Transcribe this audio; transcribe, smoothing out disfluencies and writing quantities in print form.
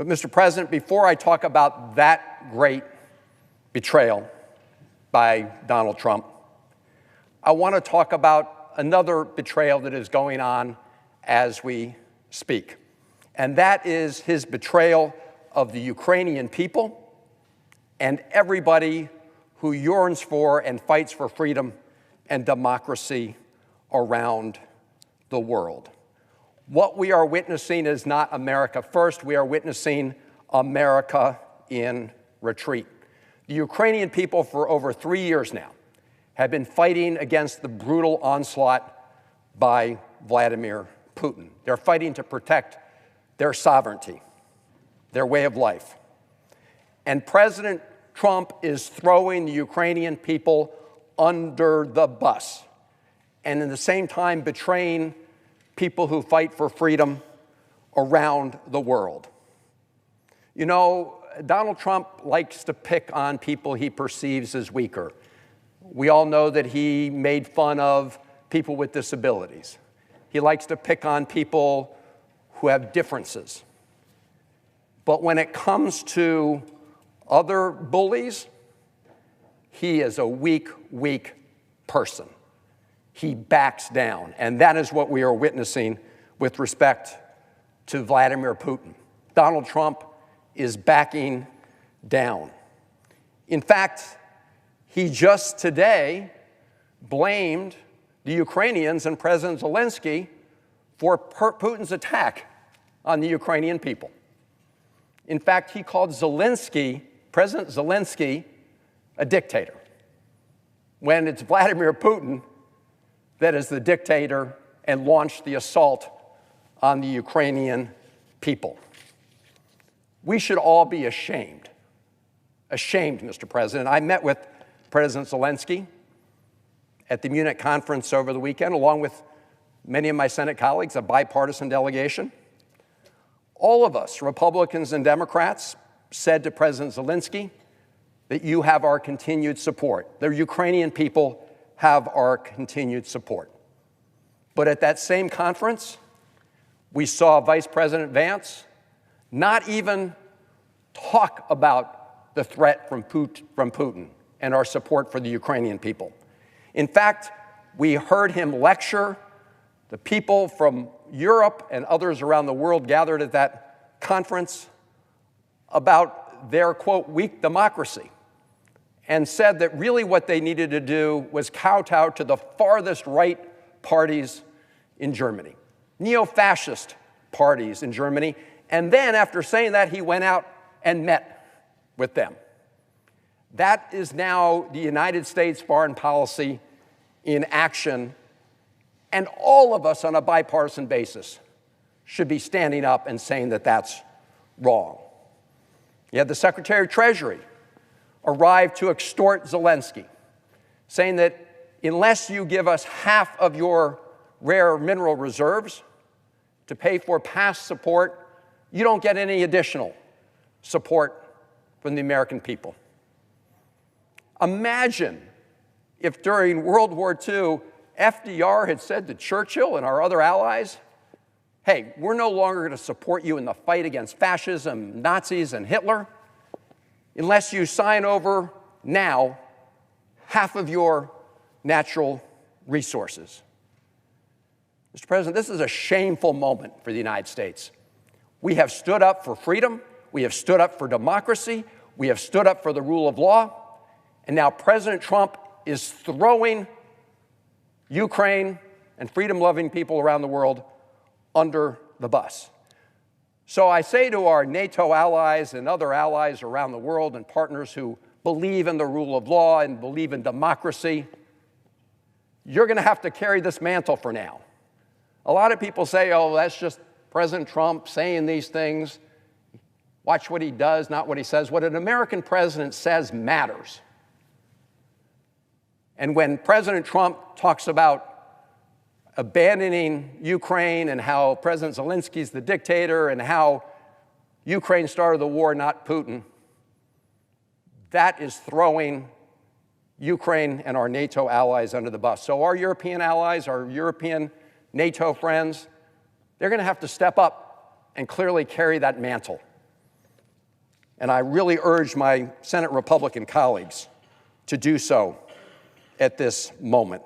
But, Mr. President, before I talk about that great betrayal by Donald Trump, I want to talk about another betrayal that is going on as we speak, and that is his betrayal of the Ukrainian people and everybody who yearns for and fights for freedom and democracy around the world. What we are witnessing is not America first. We are witnessing America in retreat. The Ukrainian people for over 3 years now have been fighting against the brutal onslaught by Vladimir Putin. They're fighting to protect their sovereignty, their way of life. And President Trump is throwing the Ukrainian people under the bus, and at the same time betraying people who fight for freedom around the world. You know, Donald Trump likes to pick on people he perceives as weaker. We all know that he made fun of people with disabilities. He likes to pick on people who have differences. But when it comes to other bullies, he is a weak person. He backs down, and that is what we are witnessing with respect to Vladimir Putin. Donald Trump is backing down. In fact, he just today blamed the Ukrainians and President Zelensky for Putin's attack on the Ukrainian people. In fact, he called President Zelensky, a dictator, when it's Vladimir Putin that is the dictator and launched the assault on the Ukrainian people. We should all be ashamed. Ashamed, Mr. President. I met with President Zelensky at the Munich conference over the weekend, along with many of my Senate colleagues, a bipartisan delegation. All of us, Republicans and Democrats, said to President Zelensky that you have our continued support. The Ukrainian people have our continued support. But at that same conference, we saw Vice President Vance not even talk about the threat from Putin and our support for the Ukrainian people. In fact, we heard him lecture the people from Europe and others around the world gathered at that conference about their, quote, weak democracy, and said that really what they needed to do was kowtow to the farthest right parties in Germany, neo-fascist parties in Germany. And then after saying that, he went out and met with them. That is now the United States foreign policy in action, and all of us on a bipartisan basis should be standing up and saying that that's wrong. You had the Secretary of Treasury arrived to extort Zelensky, saying that unless you give us half of your rare mineral reserves to pay for past support, you don't get any additional support from the American people. Imagine if during World War II, FDR had said to Churchill and our other allies, hey, we're no longer going to support you in the fight against fascism, Nazis, and Hitler unless you sign over now half of your natural resources. Mr. President, this is a shameful moment for the United States. We have stood up for freedom. We have stood up for democracy. We have stood up for the rule of law. And now President Trump is throwing Ukraine and freedom-loving people around the world under the bus. So I say to our NATO allies and other allies around the world and partners who believe in the rule of law and believe in democracy, you're going to have to carry this mantle for now. A lot of people say, oh, that's just President Trump saying these things. Watch what he does, not what he says. What an American president says matters. And when President Trump talks about abandoning Ukraine and how President Zelensky's the dictator and how Ukraine started the war, not Putin, that is throwing Ukraine and our NATO allies under the bus. So our European allies, our European NATO friends, they're going to have to step up and clearly carry that mantle. And I really urge my Senate Republican colleagues to do so at this moment.